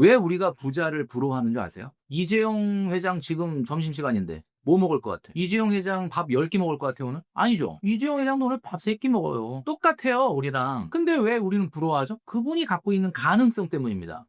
왜 우리가 부자를 부러워하는 줄 아세요? 이재용 회장 지금 점심시간인데 뭐 먹을 것 같아? 이재용 회장 밥 10끼 먹을 것 같아 오늘? 아니죠. 이재용 회장도 오늘 밥 3끼 먹어요. 똑같아요 우리랑. 근데 왜 우리는 부러워하죠? 그분이 갖고 있는 가능성 때문입니다.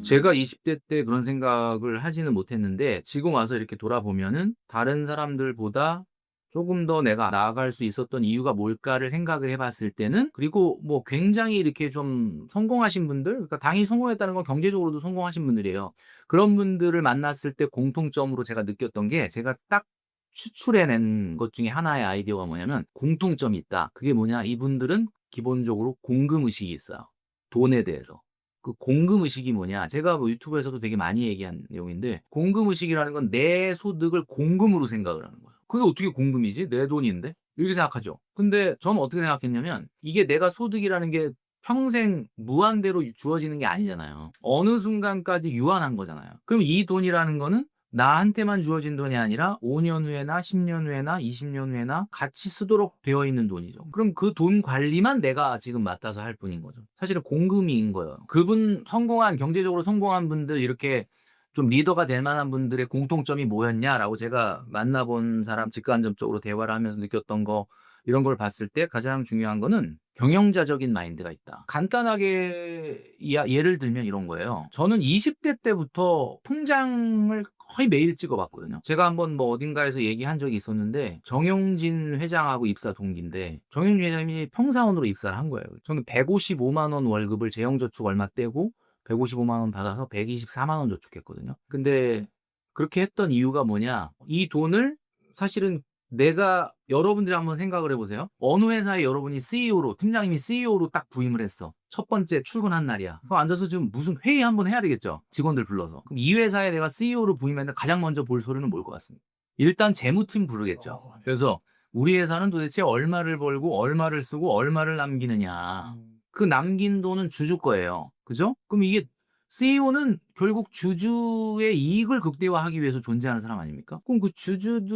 제가 20대 때 그런 생각을 하지는 못했는데 지금 와서 이렇게 돌아보면은 다른 사람들보다 조금 더 내가 나아갈 수 있었던 이유가 뭘까를 생각을 해봤을 때는, 그리고 뭐 굉장히 이렇게 좀 성공하신 분들, 그러니까 당연히 성공했다는 건 경제적으로도 성공하신 분들이에요. 그런 분들을 만났을 때 공통점으로 제가 느꼈던 게, 제가 딱 추출해낸 것 중에 하나의 아이디어가 뭐냐면 공통점이 있다. 그게 뭐냐? 이분들은 기본적으로 공금의식이 있어요. 돈에 대해서. 그 공금의식이 뭐냐? 제가 뭐 유튜브에서도 되게 많이 얘기한 내용인데, 공금의식이라는 건 내 소득을 공금으로 생각을 하는 거예요. 그게 어떻게 공금이지? 내 돈인데? 이렇게 생각하죠. 근데 저는 어떻게 생각했냐면, 이게 내가 소득이라는 게 평생 무한대로 주어지는 게 아니잖아요. 어느 순간까지 유한한 거잖아요. 그럼 이 돈이라는 거는 나한테만 주어진 돈이 아니라 5년 후에나 10년 후에나 20년 후에나 같이 쓰도록 되어 있는 돈이죠. 그럼 그 돈 관리만 내가 지금 맡아서 할 뿐인 거죠. 사실은 공금인 거예요. 그분 성공한, 경제적으로 성공한 분들, 이렇게 좀 리더가 될 만한 분들의 공통점이 뭐였냐라고 제가 만나본 사람, 직간접적으로 대화를 하면서 느꼈던 거, 이런 걸 봤을 때 가장 중요한 거는 경영자적인 마인드가 있다. 간단하게 예를 들면 이런 거예요. 저는 20대 때부터 통장을 거의 매일 찍어봤거든요. 제가 한번 뭐 어딘가에서 얘기한 적이 있었는데, 정용진 회장하고 입사 동기인데 정용진 회장이 평사원으로 입사를 한 거예요. 저는 155만 원 월급을 재형저축 얼마 떼고 155만 원 받아서 124만 원 저축했거든요. 근데 그렇게 했던 이유가 뭐냐? 이 돈을 사실은 내가, 여러분들이 한번 생각을 해보세요. 어느 회사에 여러분이 CEO로, 팀장님이 CEO로 딱 부임을 했어. 첫 번째 출근한 날이야. 그럼 앉아서 지금 무슨 회의 한번 해야 되겠죠? 직원들 불러서. 그럼 이 회사에 내가 CEO로 부임했는데 가장 먼저 볼 소리는 뭘 것 같습니다? 일단 재무팀 부르겠죠. 그래서 우리 회사는 도대체 얼마를 벌고 얼마를 쓰고 얼마를 남기느냐. 그 남긴 돈은 주주 거예요. 그죠? 그럼 이게 CEO는 결국 주주의 이익을 극대화하기 위해서 존재하는 사람 아닙니까? 그럼 그 주주들,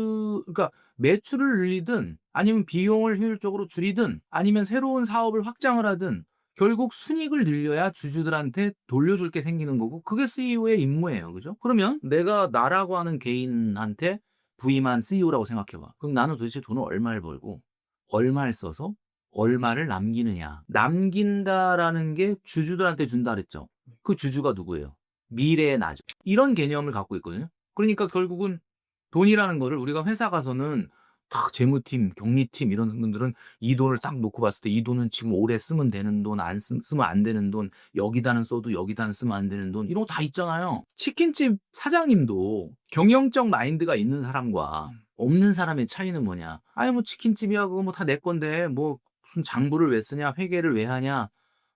그러니까 매출을 늘리든 아니면 비용을 효율적으로 줄이든 아니면 새로운 사업을 확장을 하든 결국 순이익을 늘려야 주주들한테 돌려줄 게 생기는 거고, 그게 CEO의 임무예요. 그죠? 그러면 내가 나라고 하는 개인한테 부임한 CEO라고 생각해봐. 그럼 나는 도대체 돈을 얼마를 벌고 얼마를 써서 얼마를 남기느냐. 남긴다라는 게 주주들한테 준다 그랬죠. 그 주주가 누구예요? 미래의 나죠. 이런 개념을 갖고 있거든요. 그러니까 결국은 돈이라는 거를, 우리가 회사 가서는 딱 재무팀, 경리팀 이런 분들은 이 돈을 딱 놓고 봤을 때 이 돈은 지금 올해 쓰면 되는 돈, 안 쓰면 안 되는 돈, 여기다는 써도 여기다는 쓰면 안 되는 돈, 이런 거 다 있잖아요. 치킨집 사장님도 경영적 마인드가 있는 사람과 없는 사람의 차이는 뭐냐? 아니 뭐 치킨집이야 그거 뭐 다 내 건데 뭐 무슨 장부를 왜 쓰냐, 회계를 왜 하냐,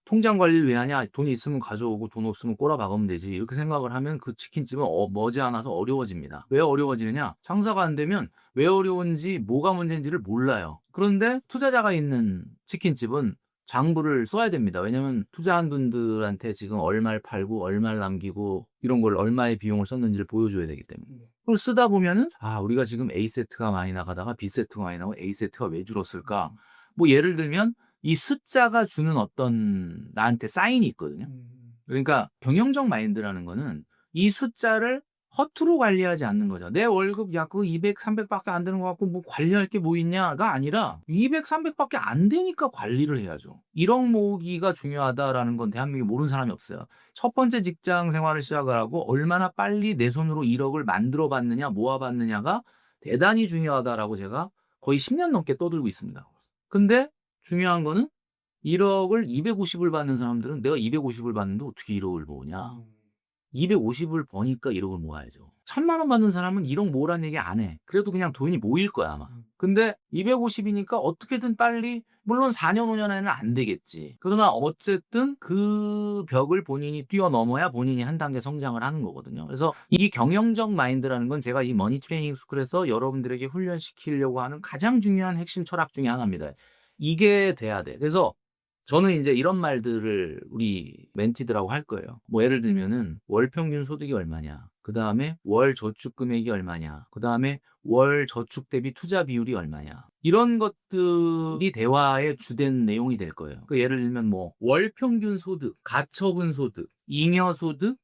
통장 관리를 왜 하냐, 돈이 있으면 가져오고 돈 없으면 꼬라박으면 되지, 이렇게 생각을 하면 그 치킨집은 머지않아서 어려워집니다. 왜 어려워지느냐? 장사가 안 되면 왜 어려운지, 뭐가 문제인지를 몰라요. 그런데 투자자가 있는 치킨집은 장부를 써야 됩니다. 왜냐면 투자한 분들한테 지금 얼마를 팔고 얼마를 남기고 이런 걸, 얼마의 비용을 썼는지를 보여줘야 되기 때문에. 그걸 쓰다 보면은 우리가 지금 A세트가 많이 나가다가 B세트가 많이 나오고 A세트가 왜 줄었을까? 뭐 예를 들면 이 숫자가 주는 어떤 나한테 사인이 있거든요. 그러니까 경영적 마인드라는 거는 이 숫자를 허투루 관리하지 않는 거죠. 내 월급 그 200, 300밖에 안 되는 것 같고 뭐 관리할 게 뭐 있냐가 아니라 200, 300밖에 안 되니까 관리를 해야죠. 1억 모으기가 중요하다라는 건 대한민국에 모르는 사람이 없어요. 첫 번째 직장 생활을 시작을 하고 얼마나 빨리 내 손으로 1억을 만들어 봤느냐, 모아 봤느냐가 대단히 중요하다라고 제가 거의 10년 넘게 떠들고 있습니다. 근데 중요한 거는 1억을 250을 받는 사람들은, 내가 250을 받는데 어떻게 1억을 모으냐. 250을 버니까 1억을 모아야죠. 1000만 원 받는 사람은 1억 모으라는 얘기 안 해. 그래도 그냥 돈이 모일 거야 아마. 근데 250이니까 어떻게든 빨리, 물론 4년 5년 안에는 안 되겠지. 그러나 어쨌든 그 벽을 본인이 뛰어넘어야 본인이 한 단계 성장을 하는 거거든요. 그래서 이 경영적 마인드라는 건 제가 이 머니 트레이닝 스쿨에서 여러분들에게 훈련시키려고 하는 가장 중요한 핵심 철학 중에 하나입니다. 이게 돼야 돼. 그래서 저는 이제 이런 말들을 우리 멘티들하고 할 거예요. 뭐 예를 들면은 월 평균 소득이 얼마냐, 그 다음에 월 저축 금액이 얼마냐, 그 다음에 월 저축 대비 투자 비율이 얼마냐, 이런 것들이 대화의 주된 내용이 될 거예요. 그 예를 들면 뭐 월평균 소득, 가처분 소득, 잉여 소득,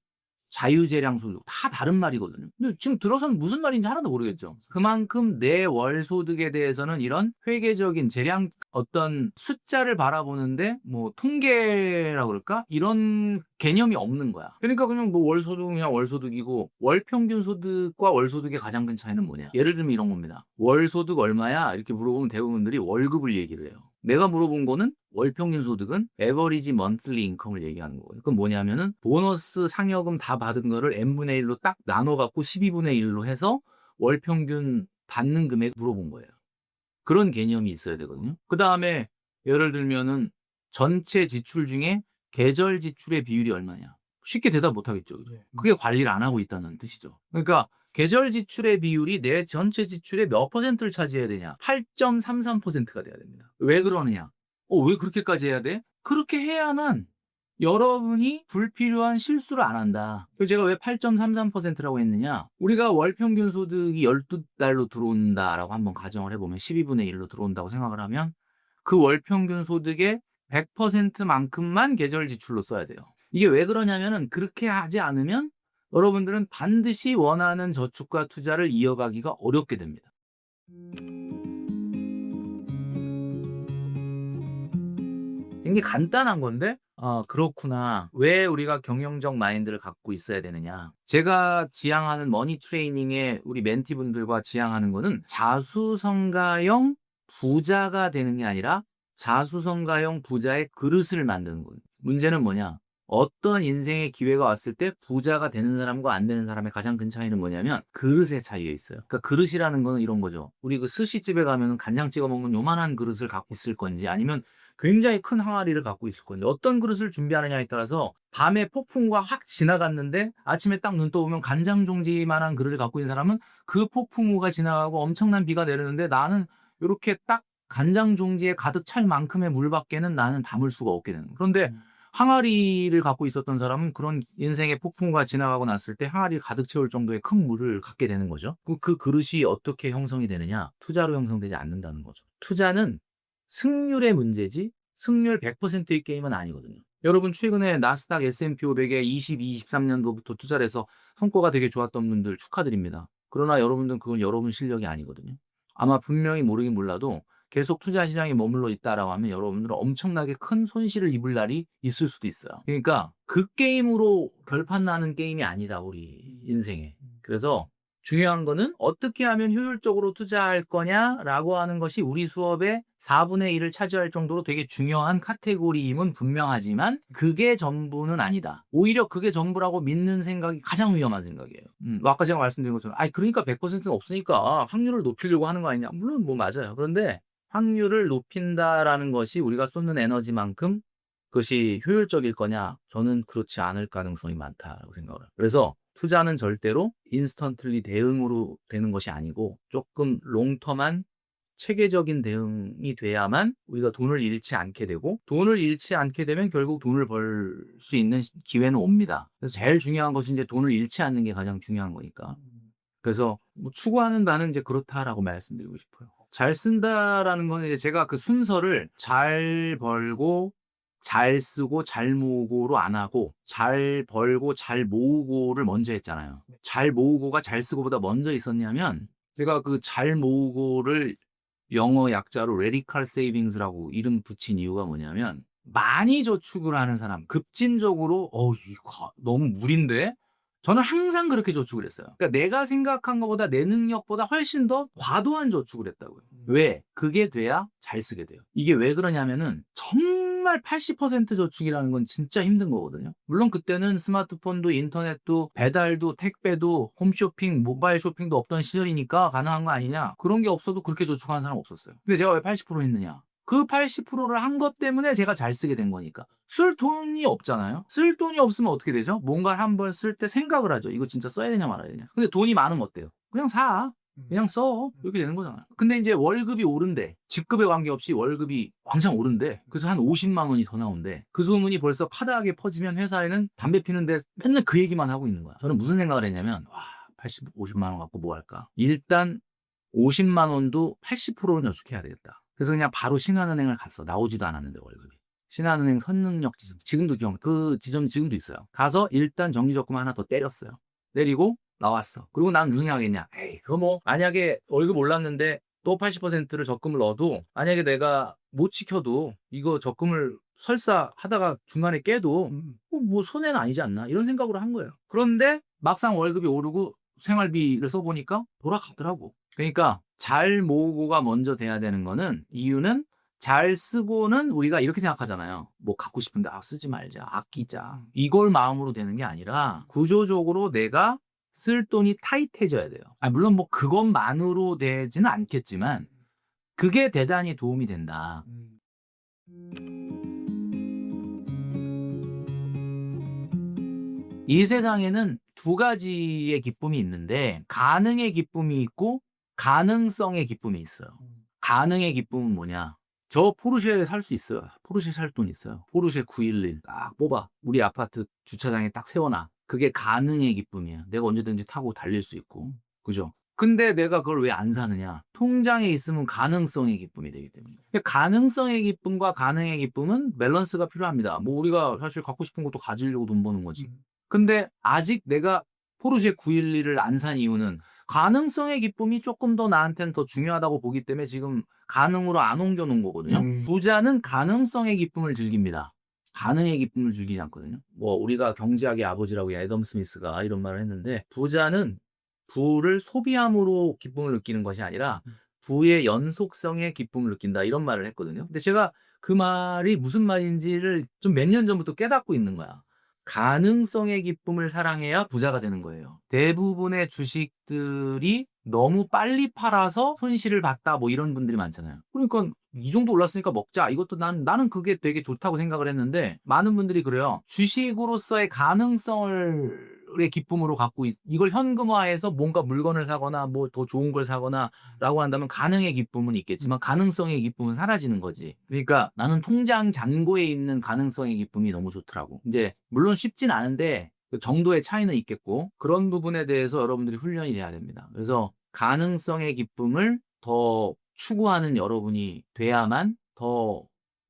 자유재량 소득 다 다른 말이거든요. 근데 지금 들어서는 무슨 말인지 하나도 모르겠죠. 그만큼 내 월 소득에 대해서는 이런 회계적인 재량 어떤 숫자를 바라보는데 뭐 통계라고 그럴까? 이런 개념이 없는 거야. 그러니까 그냥 뭐 월 소득은 그냥 월 소득이고 월 평균 소득과 월 소득의 가장 큰 차이는 뭐냐? 예를 들면 이런 겁니다. 월 소득 얼마야? 이렇게 물어보면 대부분들이 월급을 얘기를 해요. 내가 물어본 거는 월 평균 소득은 에버리지 먼슬리 인컴을 얘기하는 거예요. 그건 뭐냐면은 보너스 상여금 다 받은 거를 n분의 1로 딱 나눠 갖고 12분의 1로 해서 월 평균 받는 금액 물어본 거예요. 그런 개념이 있어야 되거든요. 그다음에 예를 들면은 전체 지출 중에 계절 지출의 비율이 얼마냐? 쉽게 대답 못 하겠죠. 그죠? 그게 관리를 안 하고 있다는 뜻이죠. 그러니까 계절 지출의 비율이 내 전체 지출의 몇 퍼센트를 차지해야 되냐? 8.33%가 돼야 됩니다. 왜 그러느냐? 왜 그렇게까지 해야 돼? 그렇게 해야만 여러분이 불필요한 실수를 안 한다. 그래서 제가 왜 8.33%라고 했느냐? 우리가 월 평균 소득이 12달로 들어온다라고 한번 가정을 해보면 12분의 1로 들어온다고 생각을 하면 그 월 평균 소득의 100%만큼만 계절 지출로 써야 돼요. 이게 왜 그러냐면은 그렇게 하지 않으면 여러분들은 반드시 원하는 저축과 투자를 이어가기가 어렵게 됩니다. 굉장히 간단한 건데 그렇구나. 왜 우리가 경영적 마인드를 갖고 있어야 되느냐. 제가 지향하는 머니 트레이닝에 우리 멘티분들과 지향하는 거는 자수성가형 부자가 되는 게 아니라 자수성가형 부자의 그릇을 만드는 거예요. 문제는 뭐냐. 어떤 인생의 기회가 왔을 때 부자가 되는 사람과 안 되는 사람의 가장 큰 차이는 뭐냐면 그릇의 차이에 있어요. 그러니까 그릇이라는 거는 이런 거죠. 우리 그 스시집에 가면 간장 찍어 먹는 요만한 그릇을 갖고 있을 건지 아니면 굉장히 큰 항아리를 갖고 있을 건데 어떤 그릇을 준비하느냐에 따라서 밤에 폭풍우가 확 지나갔는데 아침에 딱 눈 떠보면 간장 종지만한 그릇을 갖고 있는 사람은 그 폭풍우가 지나가고 엄청난 비가 내리는데 나는 이렇게 딱 간장 종지에 가득 찰 만큼의 물밖에는 나는 담을 수가 없게 되는 거예요. 그런데 항아리를 갖고 있었던 사람은 그런 인생의 폭풍우가 지나가고 났을 때 항아리를 가득 채울 정도의 큰 물을 갖게 되는 거죠. 그 그릇이 어떻게 형성이 되느냐? 투자로 형성되지 않는다는 거죠. 투자는 승률의 문제지 승률 100%의 게임은 아니거든요. 여러분 최근에 나스닥 S&P 500에 22, 23년도부터 투자를 해서 성과가 되게 좋았던 분들 축하드립니다. 그러나 여러분들은 그건 여러분 실력이 아니거든요. 아마 분명히 모르긴 몰라도 계속 투자 시장에 머물러 있다라고 하면 여러분들은 엄청나게 큰 손실을 입을 날이 있을 수도 있어요. 그러니까 그 게임으로 결판 나는 게임이 아니다, 우리 인생에. 그래서 중요한 거는 어떻게 하면 효율적으로 투자할 거냐라고 하는 것이 우리 수업의 4분의 1을 차지할 정도로 되게 중요한 카테고리임은 분명하지만 그게 전부는 아니다. 오히려 그게 전부라고 믿는 생각이 가장 위험한 생각이에요. 아까 제가 말씀드린 것처럼 그러니까 100%는 없으니까 확률을 높이려고 하는 거 아니냐. 물론 뭐 맞아요. 그런데 확률을 높인다라는 것이 우리가 쏟는 에너지만큼 그것이 효율적일 거냐? 저는 그렇지 않을 가능성이 많다고 생각을 해요. 그래서 투자는 절대로 인스턴틀리 대응으로 되는 것이 아니고 조금 롱텀한 체계적인 대응이 돼야만 우리가 돈을 잃지 않게 되고 돈을 잃지 않게 되면 결국 돈을 벌 수 있는 기회는 옵니다. 그래서 제일 중요한 것은 이제 돈을 잃지 않는 게 가장 중요한 거니까. 그래서 뭐 추구하는 바는 이제 그렇다라고 말씀드리고 싶어요. 잘 쓴다라는 거는 이제 제가 그 순서를 잘 벌고 잘 쓰고 잘 모으고로 안 하고 잘 벌고 잘 모으고를 먼저 했잖아요. 잘 모으고가 잘 쓰고보다 먼저 있었냐면 제가 그 잘 모으고를 영어 약자로 radical savings라고 이름 붙인 이유가 뭐냐면 많이 저축을 하는 사람 급진적으로 이거 너무 무리인데 저는 항상 그렇게 저축을 했어요. 그러니까 내가 생각한 것보다 내 능력보다 훨씬 더 과도한 저축을 했다고요. 왜? 그게 돼야 잘 쓰게 돼요. 이게 왜 그러냐면은 정말 80% 저축이라는 건 진짜 힘든 거거든요. 물론 그때는 스마트폰도 인터넷도 배달도 택배도 홈쇼핑 모바일 쇼핑도 없던 시절이니까 가능한 거 아니냐. 그런 게 없어도 그렇게 저축하는 사람 없었어요. 근데 제가 왜 80% 했느냐. 그 80%를 한 것 때문에 제가 잘 쓰게 된 거니까. 쓸 돈이 없잖아요. 쓸 돈이 없으면 어떻게 되죠? 뭔가 한번 쓸 때 생각을 하죠. 이거 진짜 써야 되냐 말아야 되냐. 근데 돈이 많으면 어때요? 그냥 사. 그냥 써. 이렇게 되는 거잖아요. 근데 이제 월급이 오른대. 직급에 관계없이 월급이 왕창 오른대. 그래서 한 50만 원이 더 나온대. 그 소문이 벌써 파다하게 퍼지면 회사에는 담배 피는데 맨날 그 얘기만 하고 있는 거야. 저는 무슨 생각을 했냐면 50만 원 갖고 뭐 할까? 일단 50만 원도 80%는 저축해야 되겠다. 그래서 그냥 바로 신한은행을 갔어. 나오지도 않았는데 월급이. 신한은행 선능력 지점. 지금도 그 지점이 지금도 있어요. 가서 일단 정기적금 하나 더 때렸어요. 때리고 나왔어. 그리고 난 무슨 생각했냐. 에이, 그거 뭐 만약에 월급 올랐는데 또 80%를 적금을 넣어도 만약에 내가 못 지켜도 이거 적금을 설사 하다가 중간에 깨도 뭐 손해는 아니지 않나 이런 생각으로 한 거예요. 그런데 막상 월급이 오르고 생활비를 써보니까 돌아가더라고. 그러니까 잘 모으고가 먼저 돼야 되는 거는 이유는 잘 쓰고는 우리가 이렇게 생각하잖아요. 뭐 갖고 싶은데 쓰지 말자, 아끼자. 이걸 마음으로 되는 게 아니라 구조적으로 내가 쓸 돈이 타이트해져야 돼요. 물론 뭐 그것만으로 되지는 않겠지만 그게 대단히 도움이 된다. 이 세상에는 두 가지의 기쁨이 있는데 가능의 기쁨이 있고 가능성의 기쁨이 있어요. 가능의 기쁨은 뭐냐? 저 포르쉐 살 수 있어요. 포르쉐 살 돈 있어요. 포르쉐 911 딱 뽑아. 우리 아파트 주차장에 딱 세워놔. 그게 가능의 기쁨이야. 내가 언제든지 타고 달릴 수 있고. 그죠? 근데 내가 그걸 왜 안 사느냐? 통장에 있으면 가능성의 기쁨이 되기 때문에. 가능성의 기쁨과 가능의 기쁨은 밸런스가 필요합니다. 뭐 우리가 사실 갖고 싶은 것도 가지려고 돈 버는 거지. 근데 아직 내가 포르쉐 911을 안 산 이유는 가능성의 기쁨이 조금 더 나한테는 더 중요하다고 보기 때문에 지금 가능으로 안 옮겨 놓은 거거든요. 부자는 가능성의 기쁨을 즐깁니다. 가능의 기쁨을 즐기지 않거든요. 뭐 우리가 경제학의 아버지라고 애덤 스미스가 이런 말을 했는데 부자는 부를 소비함으로 기쁨을 느끼는 것이 아니라 부의 연속성의 기쁨을 느낀다 이런 말을 했거든요. 근데 제가 그 말이 무슨 말인지를 좀 몇 년 전부터 깨닫고 있는 거야. 가능성의 기쁨을 사랑해야 부자가 되는 거예요. 대부분의 주식들이 너무 빨리 팔아서 손실을 봤다 뭐 이런 분들이 많잖아요. 그러니까 이 정도 올랐으니까 먹자. 이것도 나는 그게 되게 좋다고 생각을 했는데 많은 분들이 그래요. 주식으로서의 가능성의 기쁨으로 갖고 이걸 현금화해서 뭔가 물건을 사거나 뭐 더 좋은 걸 사거나 라고 한다면 가능의 기쁨은 있겠지만 가능성의 기쁨은 사라지는 거지. 그러니까 나는 통장 잔고에 있는 가능성의 기쁨이 너무 좋더라고. 이제 물론 쉽진 않은데 그 정도의 차이는 있겠고 그런 부분에 대해서 여러분들이 훈련이 돼야 됩니다. 그래서 가능성의 기쁨을 더 추구하는 여러분이 돼야만 더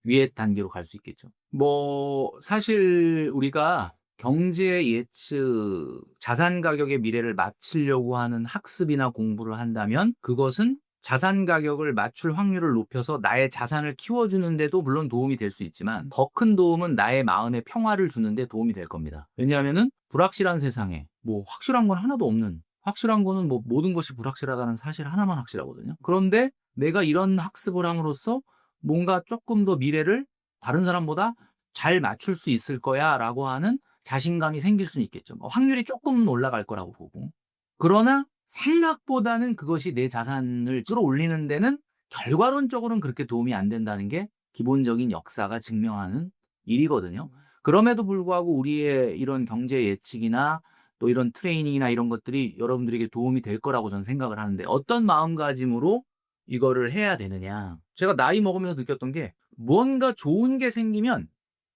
위의 단계로 갈 수 있겠죠. 뭐 사실 우리가 경제 예측, 자산 가격의 미래를 맞추려고 하는 학습이나 공부를 한다면 그것은 자산 가격을 맞출 확률을 높여서 나의 자산을 키워주는데도 물론 도움이 될 수 있지만 더 큰 도움은 나의 마음의 평화를 주는데 도움이 될 겁니다. 왜냐하면은 불확실한 세상에 뭐 확실한 건 하나도 없는 확실한 거는 뭐 모든 것이 불확실하다는 사실 하나만 확실하거든요. 그런데 내가 이런 학습을 함으로써 뭔가 조금 더 미래를 다른 사람보다 잘 맞출 수 있을 거야 라고 하는 자신감이 생길 수는 있겠죠. 확률이 조금 올라갈 거라고 보고. 그러나 생각보다는 그것이 내 자산을 끌어올리는 데는 결과론적으로는 그렇게 도움이 안 된다는 게 기본적인 역사가 증명하는 일이거든요. 그럼에도 불구하고 우리의 이런 경제 예측이나 또 이런 트레이닝이나 이런 것들이 여러분들에게 도움이 될 거라고 저는 생각을 하는데 어떤 마음가짐으로 이거를 해야 되느냐. 제가 나이 먹으면서 느꼈던 게 무언가 좋은 게 생기면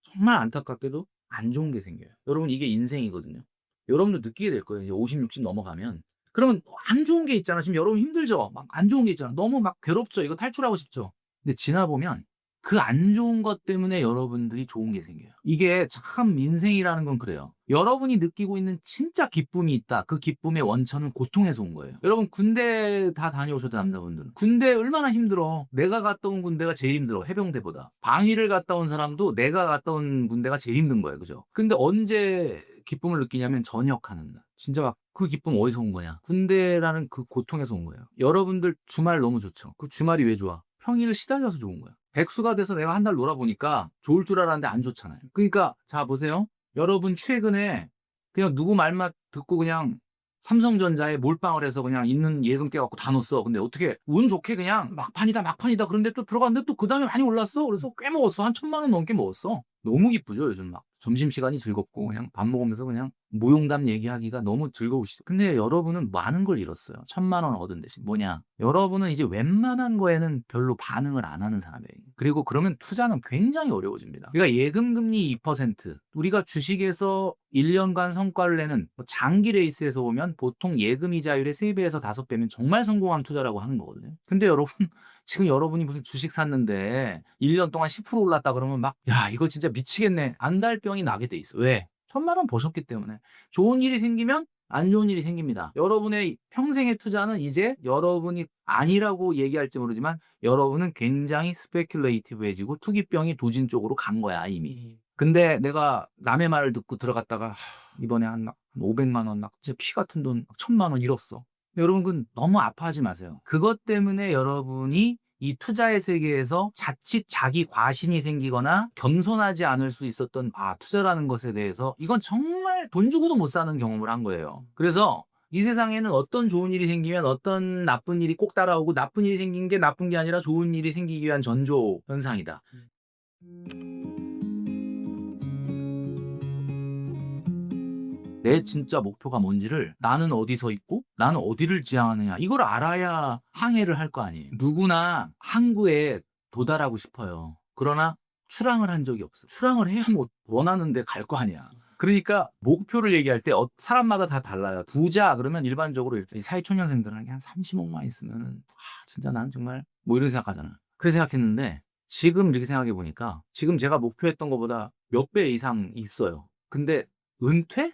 정말 안타깝게도 안 좋은 게 생겨요. 여러분 이게 인생이거든요. 여러분도 느끼게 될 거예요. 이제 50, 60 넘어가면. 그러면 안 좋은 게 있잖아. 지금 여러분 힘들죠? 막 안 좋은 게 있잖아. 너무 막 괴롭죠? 이거 탈출하고 싶죠? 근데 지나보면 그 안 좋은 것 때문에 여러분들이 좋은 게 생겨요. 이게 참 인생이라는 건 그래요. 여러분이 느끼고 있는 진짜 기쁨이 있다. 그 기쁨의 원천은 고통에서 온 거예요. 여러분 군대 다 다녀오셔도 남자분들은 군대 얼마나 힘들어. 내가 갔다 온 군대가 제일 힘들어. 해병대보다. 방위를 갔다 온 사람도 내가 갔다 온 군대가 제일 힘든 거예요. 그죠? 근데 언제 기쁨을 느끼냐면 전역하는 날. 진짜 막 그 기쁨 어디서 온 거냐? 군대라는 그 고통에서 온 거예요. 여러분들 주말 너무 좋죠. 그 주말이 왜 좋아? 평일 시달려서 좋은 거야. 백수가 돼서 내가 한 달 놀아보니까 좋을 줄 알았는데 안 좋잖아요. 그러니까 자 보세요. 여러분 최근에 그냥 누구 말만 듣고 그냥 삼성전자에 몰빵을 해서 그냥 있는 예금 깨갖고 다 넣었어. 근데 어떻게 운 좋게 그냥 막판이다. 그런데 또 들어갔는데 또 그 다음에 많이 올랐어. 그래서 꽤 먹었어. 한 1,000만 원 넘게 먹었어. 너무 기쁘죠 요즘 막 점심시간이 즐겁고 그냥 밥 먹으면서 그냥 무용담 얘기하기가 너무 즐거우시죠. 근데 여러분은 많은 걸 잃었어요. 1,000만 원 얻은 대신. 뭐냐? 여러분은 이제 웬만한 거에는 별로 반응을 안 하는 사람이에요. 그리고 그러면 투자는 굉장히 어려워집니다. 그러니까 예금금리 2%, 우리가 주식에서 1년간 성과를 내는 뭐 장기 레이스에서 보면 보통 예금이자율의 3배에서 5배면 정말 성공한 투자라고 하는 거거든요. 근데 여러분, 지금 여러분이 무슨 주식 샀는데 1년 동안 10% 올랐다 그러면 막, 야, 이거 진짜 미치겠네. 안달병이 나게 돼 있어. 왜? 1,000만 원 버셨기 때문에. 좋은 일이 생기면 안 좋은 일이 생깁니다. 여러분의 평생의 투자는 이제 여러분이 아니라고 얘기할지 모르지만 여러분은 굉장히 스페큘레이티브해지고 투기병이 도진 쪽으로 간 거야, 이미. 근데 내가 남의 말을 듣고 들어갔다가 이번에 한 500만 원 막 진짜 피 같은 돈 1,000만 원 잃었어. 여러분 그건 너무 아파하지 마세요. 그것 때문에 여러분이 이 투자의 세계에서 자칫 자기 과신이 생기거나 겸손하지 않을 수 있었던 투자라는 것에 대해서 이건 정말 돈 주고도 못 사는 경험을 한 거예요. 그래서 이 세상에는 어떤 좋은 일이 생기면 어떤 나쁜 일이 꼭 따라오고 나쁜 일이 생긴 게 나쁜 게 아니라 좋은 일이 생기기 위한 전조 현상이다. 내 진짜 목표가 뭔지를 나는 어디서 있고 나는 어디를 지향하느냐 이걸 알아야 항해를 할 거 아니에요. 누구나 항구에 도달하고 싶어요. 그러나 출항을 한 적이 없어. 출항을 해야 뭐 원하는 데 갈 거 아니야. 그러니까 목표를 얘기할 때 사람마다 다 달라요. 부자 그러면 일반적으로 사회초년생들은 한 30억만 있으면 진짜 나는 정말 뭐 이런 생각하잖아. 그렇게 생각했는데 지금 이렇게 생각해 보니까 지금 제가 목표했던 것보다 몇 배 이상 있어요. 근데 은퇴?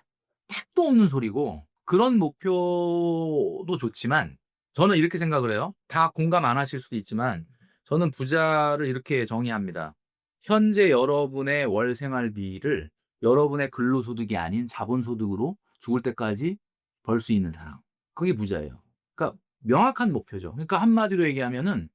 택도 없는 소리고 그런 목표도 좋지만 저는 이렇게 생각을 해요. 다 공감 안 하실 수도 있지만 저는 부자를 이렇게 정의합니다. 현재 여러분의 월 생활비를 여러분의 근로소득이 아닌 자본소득으로 죽을 때까지 벌 수 있는 사람. 그게 부자예요. 그러니까 명확한 목표죠. 그러니까 한마디로 얘기하면은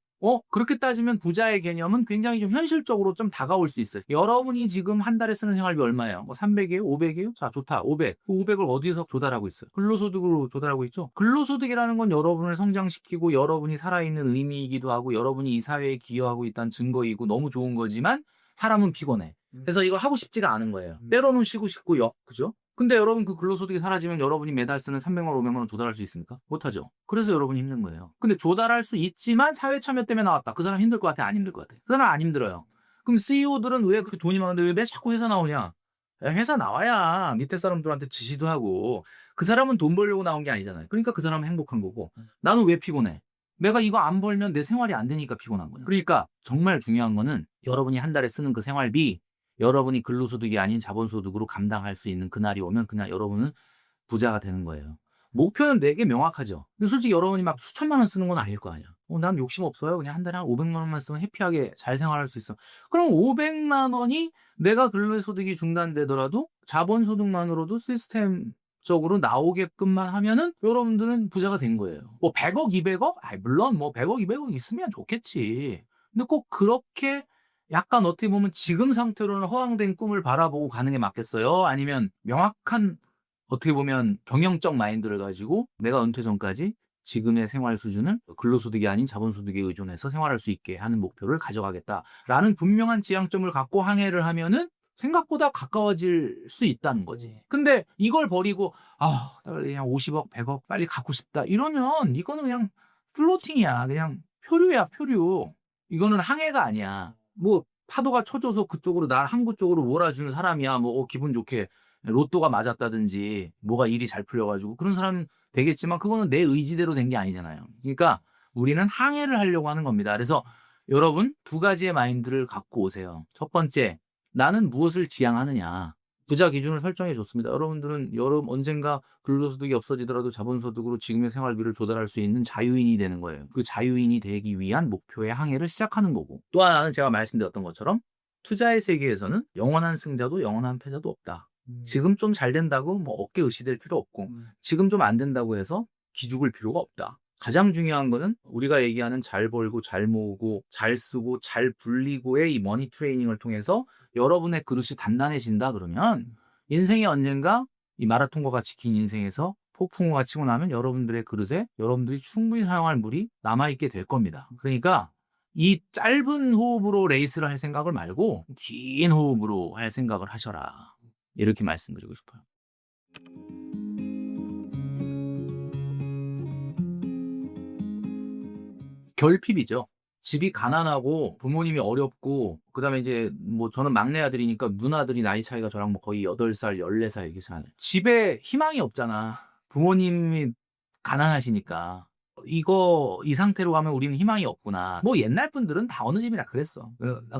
그렇게 따지면 부자의 개념은 굉장히 좀 현실적으로 좀 다가올 수 있어요. 여러분이 지금 한 달에 쓰는 생활비 얼마예요? 뭐 300이에요? 500이에요? 자, 좋다. 500. 그 500을 어디서 조달하고 있어요? 근로소득으로 조달하고 있죠? 근로소득이라는 건 여러분을 성장시키고 여러분이 살아있는 의미이기도 하고 여러분이 이 사회에 기여하고 있다는 증거이고 너무 좋은 거지만 사람은 피곤해. 그래서 이걸 하고 싶지가 않은 거예요. 때로는 쉬고 싶고 그죠? 근데 여러분 그 근로소득이 사라지면 여러분이 매달 쓰는 300만 원, 500만 원 조달할 수 있습니까? 못하죠. 그래서 여러분이 힘든 거예요. 근데 조달할 수 있지만 사회 참여 때문에 나왔다. 그 사람 힘들 것 같아? 안 힘들 것 같아? 그 사람 안 힘들어요. 그럼 CEO들은 왜 그렇게 돈이 많은데 왜 자꾸 회사 나오냐? 야, 회사 나와야 밑에 사람들한테 지시도 하고 그 사람은 돈 벌려고 나온 게 아니잖아요. 그러니까 그 사람은 행복한 거고 나는 왜 피곤해? 내가 이거 안 벌면 내 생활이 안 되니까 피곤한 거야. 그러니까 정말 중요한 거는 여러분이 한 달에 쓰는 그 생활비 여러분이 근로소득이 아닌 자본소득으로 감당할 수 있는 그날이 오면 그냥 여러분은 부자가 되는 거예요. 목표는 되게 명확하죠. 근데 솔직히 여러분이 막 수천만 원 쓰는 건 아닐 거 아니야. 난 욕심 없어요. 그냥 한 달에 한 500만 원만 쓰면 해피하게 잘 생활할 수 있어. 그럼 500만 원이 내가 근로소득이 중단되더라도 자본소득만으로도 시스템적으로 나오게끔만 하면은 여러분들은 부자가 된 거예요. 뭐 100억, 200억? 물론 뭐 100억, 200억 있으면 좋겠지. 근데 꼭 그렇게 약간 어떻게 보면 지금 상태로는 허황된 꿈을 바라보고 가는 게 맞겠어요? 아니면 명확한 어떻게 보면 경영적 마인드를 가지고 내가 은퇴 전까지 지금의 생활 수준을 근로소득이 아닌 자본소득에 의존해서 생활할 수 있게 하는 목표를 가져가겠다라는 분명한 지향점을 갖고 항해를 하면은 생각보다 가까워질 수 있다는 거지. 근데 이걸 버리고 빨리 그냥 50억, 100억 빨리 갖고 싶다 이러면 이거는 그냥 플로팅이야. 그냥 표류야, 표류. 이거는 항해가 아니야. 뭐 파도가 쳐줘서 그쪽으로 날 항구 쪽으로 몰아주는 사람이야. 뭐 기분 좋게 로또가 맞았다든지 뭐가 일이 잘 풀려가지고 그런 사람 되겠지만 그거는 내 의지대로 된 게 아니잖아요. 그러니까 우리는 항해를 하려고 하는 겁니다. 그래서 여러분 두 가지의 마인드를 갖고 오세요. 첫 번째, 나는 무엇을 지향하느냐. 부자 기준을 설정해 줬습니다. 여러분들은 언젠가 근로소득이 없어지더라도 자본소득으로 지금의 생활비를 조달할 수 있는 자유인이 되는 거예요. 그 자유인이 되기 위한 목표의 항해를 시작하는 거고 또 하나는 제가 말씀드렸던 것처럼 투자의 세계에서는 영원한 승자도 영원한 패자도 없다. 지금 좀 잘 된다고 뭐 어깨 으시댈 필요 없고 지금 좀 안 된다고 해서 기죽을 필요가 없다. 가장 중요한 거는 우리가 얘기하는 잘 벌고 잘 모으고 잘 쓰고 잘 불리고의 이 머니 트레이닝을 통해서 여러분의 그릇이 단단해진다 그러면 인생이 언젠가 이 마라톤과 같이 긴 인생에서 폭풍우가 치고 나면 여러분들의 그릇에 여러분들이 충분히 사용할 물이 남아있게 될 겁니다. 그러니까 이 짧은 호흡으로 레이스를 할 생각을 말고 긴 호흡으로 할 생각을 하셔라. 이렇게 말씀드리고 싶어요. 결핍이죠. 집이 가난하고 부모님이 어렵고 그다음에 이제 뭐 저는 막내 아들이니까 누나들이 나이 차이가 저랑 뭐 거의 8살, 14살 이렇게 차요. 집에 희망이 없잖아. 부모님이 가난하시니까. 이 상태로 가면 우리는 희망이 없구나. 뭐 옛날 분들은 다 어느 집이나 그랬어.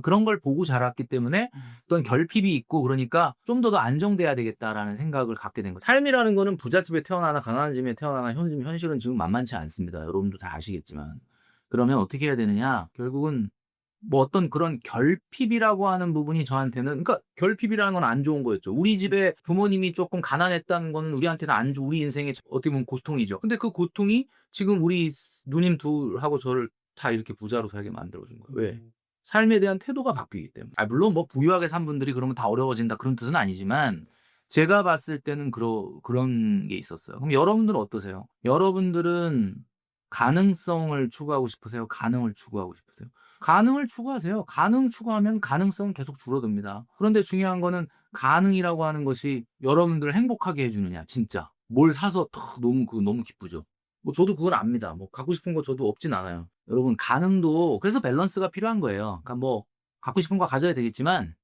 그런 걸 보고 자랐기 때문에 어떤 결핍이 있고 그러니까 좀 더 안정돼야 되겠다라는 생각을 갖게 된 거예요. 삶이라는 거는 부잣집에 태어나나 가난한 집에 태어나나 현실은 지금 만만치 않습니다. 여러분도 다 아시겠지만. 그러면 어떻게 해야 되느냐? 결국은 뭐 어떤 그런 결핍이라고 하는 부분이 저한테는 그러니까 결핍이라는 건 안 좋은 거였죠. 우리 집에 부모님이 조금 가난했다는 거는 우리한테는 안 좋고 우리 인생에 어떻게 보면 고통이죠. 근데 그 고통이 지금 우리 누님 둘하고 저를 다 이렇게 부자로 살게 만들어 준 거예요. 왜? 삶에 대한 태도가 바뀌기 때문에. 물론 뭐 부유하게 산 분들이 그러면 다 어려워진다 그런 뜻은 아니지만 제가 봤을 때는 그런 게 있었어요. 그럼 여러분들은 어떠세요? 여러분들은 가능성을 추구하고 싶으세요? 가능을 추구하고 싶으세요? 가능을 추구하세요. 가능 추구하면 가능성은 계속 줄어듭니다. 그런데 중요한 거는 가능이라고 하는 것이 여러분들을 행복하게 해주느냐, 진짜. 뭘 사서 너무 기쁘죠. 뭐 저도 그걸 압니다. 뭐 갖고 싶은 거 저도 없진 않아요. 여러분 가능도 그래서 밸런스가 필요한 거예요. 그러니까 뭐 갖고 싶은 거 가져야 되겠지만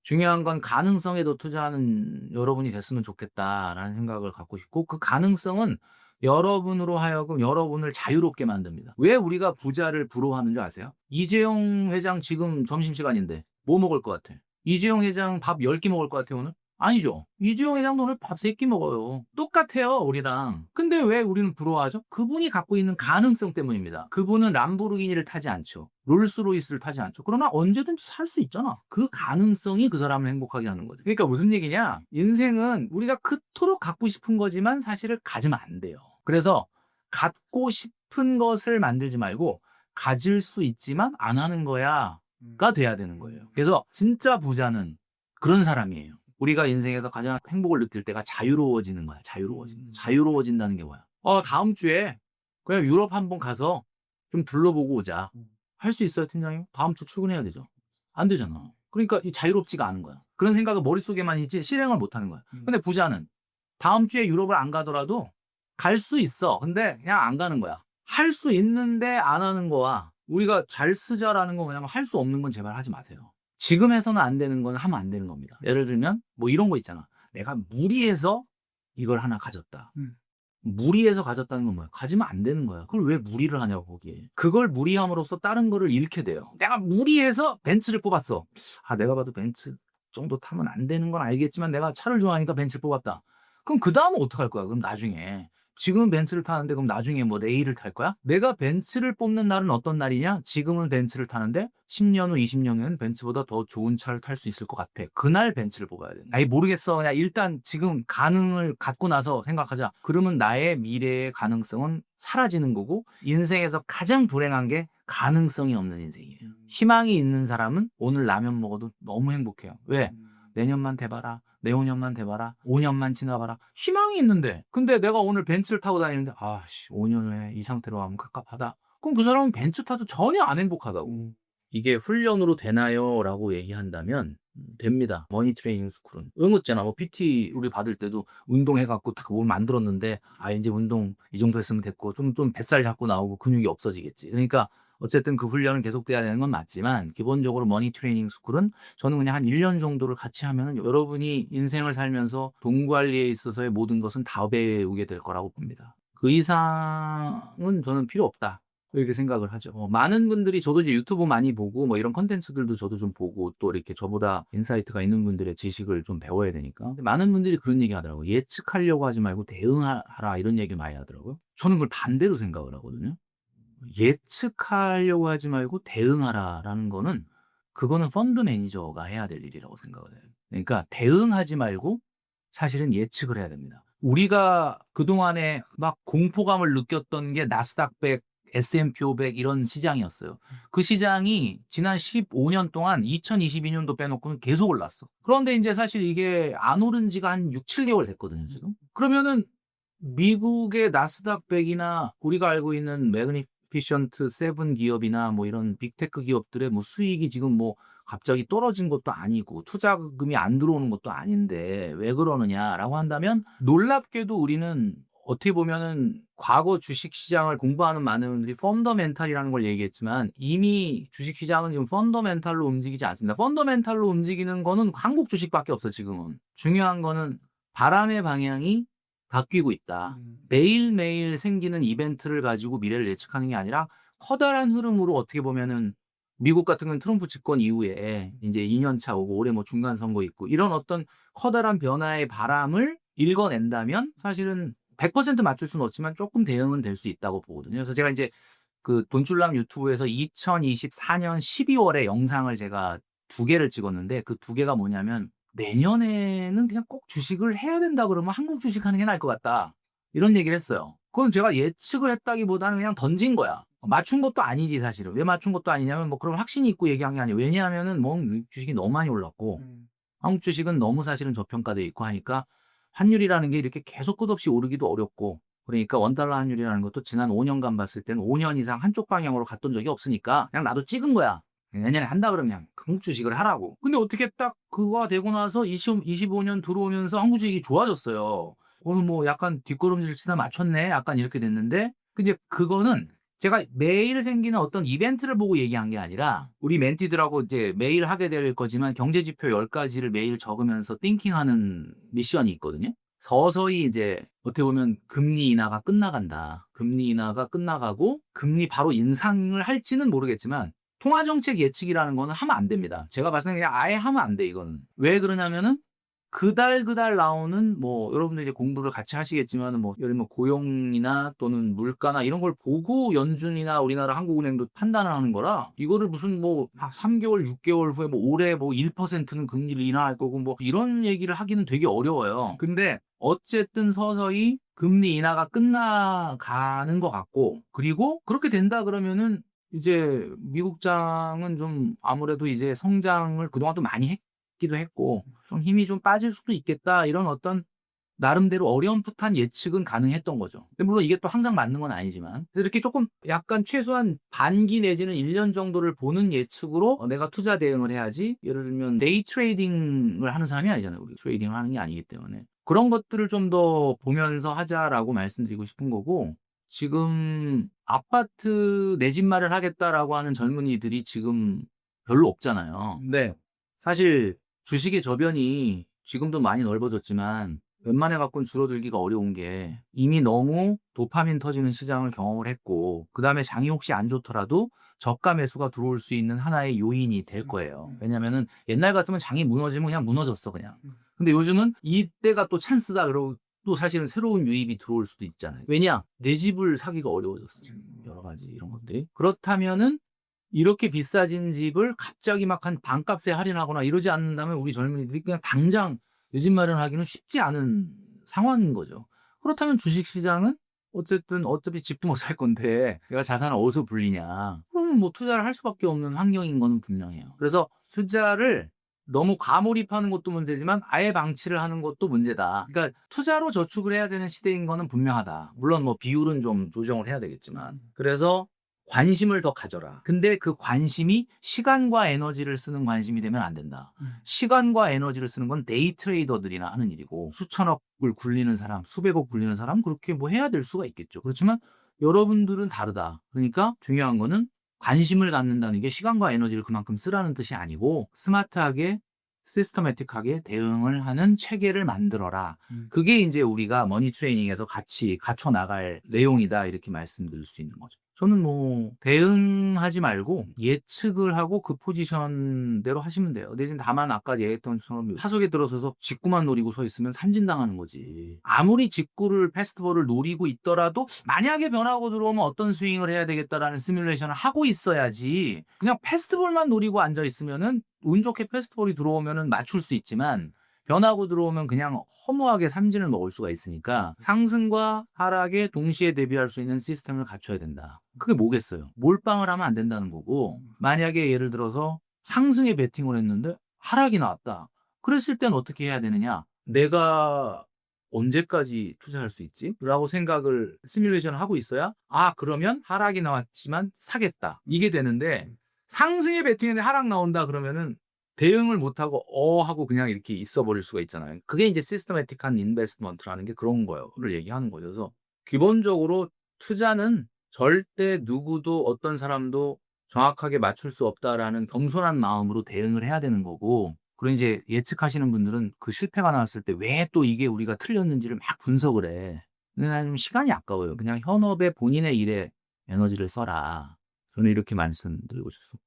중요한 건 가능성에 더 투자하는 여러분이 됐으면 좋겠다라는 생각을 갖고 싶고 그 가능성은 여러분으로 하여금 여러분을 자유롭게 만듭니다. 왜 우리가 부자를 부러워하는 줄 아세요? 이재용 회장 지금 점심시간인데 뭐 먹을 것 같아? 이재용 회장 밥 10끼 먹을 것 같아요, 오늘? 아니죠. 이재용 회장도 오늘 밥 3끼 먹어요. 똑같아요, 우리랑. 근데 왜 우리는 부러워하죠? 그분이 갖고 있는 가능성 때문입니다. 그분은 람보르기니를 타지 않죠. 롤스로이스를 타지 않죠. 그러나 언제든지 살 수 있잖아. 그 가능성이 그 사람을 행복하게 하는 거죠. 그러니까 무슨 얘기냐? 인생은 우리가 그토록 갖고 싶은 거지만 사실을 가지면 안 돼요. 그래서 갖고 싶은 것을 만들지 말고 가질 수 있지만 안 하는 거야가 돼야 되는 거예요. 그래서 진짜 부자는 그런 사람이에요. 우리가 인생에서 가장 행복을 느낄 때가 자유로워지는 거야. 자유로워진다는 게 뭐야? 다음 주에 그냥 유럽 한번 가서 좀 둘러보고 오자. 할 수 있어요, 팀장님? 다음 주 출근해야 되죠. 안 되잖아. 그러니까 자유롭지가 않은 거야. 그런 생각은 머릿속에만 있지 실행을 못 하는 거야. 근데 부자는 다음 주에 유럽을 안 가더라도 갈 수 있어. 근데 그냥 안 가는 거야. 할 수 있는데 안 하는 거와 우리가 잘 쓰자라는 건 뭐냐면 할 수 없는 건 제발 하지 마세요. 지금 해서는 안 되는 건 하면 안 되는 겁니다. 예를 들면 뭐 이런 거 있잖아. 내가 무리해서 이걸 하나 가졌다. 무리해서 가졌다는 건 뭐야? 가지면 안 되는 거야. 그걸 왜 무리를 하냐고 거기에. 그걸 무리함으로써 다른 거를 잃게 돼요. 내가 무리해서 벤츠를 뽑았어. 내가 봐도 벤츠 정도 타면 안 되는 건 알겠지만 내가 차를 좋아하니까 벤츠를 뽑았다. 그럼 그 다음은 어떡할 거야? 그럼 나중에. 지금은 벤츠를 타는데 그럼 나중에 뭐 레일을 탈 거야? 내가 벤츠를 뽑는 날은 어떤 날이냐? 지금은 벤츠를 타는데 10년 후, 20년 후에는 벤츠보다 더 좋은 차를 탈 수 있을 것 같아. 그날 벤츠를 뽑아야 돼. 모르겠어. 그냥 일단 지금 가능을 갖고 나서 생각하자. 그러면 나의 미래의 가능성은 사라지는 거고 인생에서 가장 불행한 게 가능성이 없는 인생이에요. 희망이 있는 사람은 오늘 라면 먹어도 너무 행복해요. 왜? 내년만 돼봐라. 내후년만 돼봐라. 5년만 지나봐라. 희망이 있는데. 근데 내가 오늘 벤츠를 타고 다니는데 5년 후에 이 상태로 하면 갑갑하다. 그럼 그 사람은 벤츠 타도 전혀 안 행복하다고. 이게 훈련으로 되나요? 라고 얘기한다면 됩니다. 머니 트레이닝 스쿨은. 응었잖아. 뭐 PT 우리 받을 때도 운동해갖고 딱 몸을 만들었는데 이제 운동 이 정도 했으면 됐고 좀 뱃살 잡고 나오고 근육이 없어지겠지. 그러니까 어쨌든 그 훈련은 계속돼야 되는 건 맞지만 기본적으로 머니 트레이닝 스쿨은 저는 그냥 한 1년 정도를 같이 하면은 여러분이 인생을 살면서 돈 관리에 있어서의 모든 것은 다 배우게 될 거라고 봅니다. 그 이상은 저는 필요 없다. 이렇게 생각을 하죠. 많은 분들이 저도 이제 유튜브 많이 보고 뭐 이런 컨텐츠들도 저도 좀 보고 또 이렇게 저보다 인사이트가 있는 분들의 지식을 좀 배워야 되니까. 근데 많은 분들이 그런 얘기 하더라고요. 예측하려고 하지 말고 대응하라 이런 얘기를 많이 하더라고요. 저는 그걸 반대로 생각을 하거든요. 예측하려고 하지 말고 대응하라라는 거는 그거는 펀드 매니저가 해야 될 일이라고 생각을 해요. 그러니까 대응하지 말고 사실은 예측을 해야 됩니다. 우리가 그동안에 막 공포감을 느꼈던 게 나스닥 100, S&P 500 이런 시장이었어요. 그 시장이 지난 15년 동안 2022년도 빼놓고는 계속 올랐어. 그런데 이제 사실 이게 안 오른 지가 한 6, 7개월 됐거든요, 지금. 그러면은 미국의 나스닥 100이나 우리가 알고 있는 매그니피션트 7 기업이나 뭐 이런 빅테크 기업들의 뭐 수익이 지금 뭐 갑자기 떨어진 것도 아니고 투자금이 안 들어오는 것도 아닌데 왜 그러느냐라고 한다면 놀랍게도 우리는 어떻게 보면은 과거 주식시장을 공부하는 많은 분들이 펀더멘탈이라는 걸 얘기했지만 이미 주식시장은 지금 펀더멘탈로 움직이지 않습니다. 펀더멘탈로 움직이는 거는 한국 주식밖에 없어 지금은. 중요한 거는 바람의 방향이 바뀌고 있다. 매일매일 생기는 이벤트를 가지고 미래를 예측하는 게 아니라 커다란 흐름으로 어떻게 보면은 미국 같은 건 트럼프 집권 이후에 이제 2년 차 오고 올해 뭐 중간 선거 있고 이런 어떤 커다란 변화의 바람을 읽어낸다면 사실은 100% 맞출 수는 없지만 조금 대응은 될 수 있다고 보거든요. 그래서 제가 이제 그 돈줄람 유튜브에서 2024년 12월에 영상을 제가 2개를 찍었는데 그 2개가 뭐냐면 내년에는 그냥 꼭 주식을 해야 된다 그러면 한국 주식 하는 게 나을 것 같다. 이런 얘기를 했어요. 그건 제가 예측을 했다기보다는 그냥 던진 거야. 맞춘 것도 아니지 사실은. 왜 맞춘 것도 아니냐면 뭐 그런 확신이 있고 얘기한 게 아니에요. 왜냐하면은 뭐 주식이 너무 많이 올랐고 한국 주식은 너무 사실은 저평가돼 있고 하니까 환율이라는 게 이렇게 계속 끝없이 오르기도 어렵고 그러니까 원달러 환율이라는 것도 지난 5년간 봤을 때는 5년 이상 한쪽 방향으로 갔던 적이 없으니까 그냥 나도 찍은 거야. 내년에 한다 그러면 그냥 한국 주식을 하라고. 근데 어떻게 딱 그거가 되고 나서 25년 들어오면서 한국 주식이 좋아졌어요. 오늘 뭐 약간 뒷걸음질 치다 맞췄네. 약간 이렇게 됐는데 근데 그거는 제가 매일 생기는 어떤 이벤트를 보고 얘기한 게 아니라 우리 멘티들하고 이제 매일 하게 될 거지만 경제지표 10가지를 매일 적으면서 띵킹하는 미션이 있거든요. 서서히 이제 어떻게 보면 금리 인하가 끝나간다. 금리 인하가 끝나가고 금리 바로 인상을 할지는 모르겠지만 통화정책 예측이라는 거는 하면 안 됩니다. 제가 봤을 때 그냥 아예 하면 안 돼, 이거는. 왜 그러냐면은 그달 나오는 뭐 여러분들 이제 공부를 같이 하시겠지만 뭐 예를 들면 고용이나 또는 물가나 이런 걸 보고 연준이나 우리나라 한국은행도 판단을 하는 거라 이거를 무슨 뭐 3개월, 6개월 후에 뭐 올해 뭐 1%는 금리를 인하할 거고 뭐 이런 얘기를 하기는 되게 어려워요. 근데 어쨌든 서서히 금리 인하가 끝나가는 것 같고 그리고 그렇게 된다 그러면은 이제 미국장은 좀 아무래도 이제 성장을 그동안 또 많이 했기도 했고 좀 힘이 좀 빠질 수도 있겠다 이런 어떤 나름대로 어렴풋한 예측은 가능했던 거죠. 근데 물론 이게 또 항상 맞는 건 아니지만 이렇게 조금 약간 최소한 반기 내지는 1년 정도를 보는 예측으로 내가 투자 대응을 해야지 예를 들면 데이 트레이딩을 하는 사람이 아니잖아요. 우리 트레이딩을 하는 게 아니기 때문에 그런 것들을 좀 더 보면서 하자라고 말씀드리고 싶은 거고 지금 아파트 내 집 마련하겠다라고 하는 젊은이들이 지금 별로 없잖아요. 근데 사실 주식의 저변이 지금도 많이 넓어졌지만 웬만해 갖고는 줄어들기가 어려운 게 이미 너무 도파민 터지는 시장을 경험을 했고 그다음에 장이 혹시 안 좋더라도 저가 매수가 들어올 수 있는 하나의 요인이 될 거예요. 왜냐면은 옛날 같으면 장이 무너지면 그냥 무너졌어 그냥. 근데 요즘은 이때가 또 찬스다 그러고 또 사실은 새로운 유입이 들어올 수도 있잖아요. 왜냐? 내 집을 사기가 어려워졌어. 지금 여러 가지 이런 것들이. 그렇다면은 이렇게 비싸진 집을 갑자기 막 한 반값에 할인하거나 이러지 않는다면 우리 젊은이들이 그냥 당장 내 집 마련하기는 쉽지 않은 상황인 거죠. 그렇다면 주식시장은 어차피 집도 못 살 건데 내가 자산을 어디서 불리냐. 그럼 뭐 투자를 할 수밖에 없는 환경인 거는 분명해요. 그래서 투자를 너무 과몰입하는 것도 문제지만 아예 방치를 하는 것도 문제다. 그러니까 투자로 저축을 해야 되는 시대인 거는 분명하다. 물론 뭐 비율은 좀 조정을 해야 되겠지만. 그래서 관심을 더 가져라. 근데 그 관심이 시간과 에너지를 쓰는 관심이 되면 안 된다. 시간과 에너지를 쓰는 건 데이 트레이더들이나 하는 일이고 수천억을 굴리는 사람, 수백억 굴리는 사람 그렇게 뭐 해야 될 수가 있겠죠. 그렇지만 여러분들은 다르다. 그러니까 중요한 거는 관심을 갖는다는 게 시간과 에너지를 그만큼 쓰라는 뜻이 아니고 스마트하게 시스터매틱하게 대응을 하는 체계를 만들어라. 그게 이제 우리가 머니 트레이닝에서 같이 갖춰 나갈 내용이다 이렇게 말씀드릴 수 있는 거죠. 저는 뭐 대응하지 말고 예측을 하고 그 포지션대로 하시면 돼요. 대신 다만 아까 얘기했던 것처럼 타석에 들어서서 직구만 노리고 서 있으면 삼진당하는 거지. 아무리 직구를 페스티벌을 노리고 있더라도 만약에 변하고 들어오면 어떤 스윙을 해야 되겠다라는 시뮬레이션을 하고 있어야지 그냥 페스티벌만 노리고 앉아 있으면은 운 좋게 페스티벌이 들어오면은 맞출 수 있지만 변하고 들어오면 그냥 허무하게 삼진을 먹을 수가 있으니까 상승과 하락에 동시에 대비할 수 있는 시스템을 갖춰야 된다. 그게 뭐겠어요? 몰빵을 하면 안 된다는 거고 만약에 예를 들어서 상승에 베팅을 했는데 하락이 나왔다. 그랬을 땐 어떻게 해야 되느냐? 내가 언제까지 투자할 수 있지? 라고 생각을 시뮬레이션을 하고 있어야 그러면 하락이 나왔지만 사겠다. 이게 되는데 상승에 베팅했는데 하락 나온다 그러면은 대응을 못하고 하고 그냥 이렇게 있어 버릴 수가 있잖아요. 그게 이제 시스테매틱한 인베스트먼트라는 게 그런 거를 얘기하는 거죠. 그래서 기본적으로 투자는 절대 누구도 어떤 사람도 정확하게 맞출 수 없다라는 겸손한 마음으로 대응을 해야 되는 거고, 그리고 이제 예측하시는 분들은 그 실패가 나왔을 때 왜 또 이게 우리가 틀렸는지를 막 분석을 해. 근데 나는 좀 시간이 아까워요. 그냥 현업에 본인의 일에 에너지를 써라. 저는 이렇게 말씀드리고 싶습니다.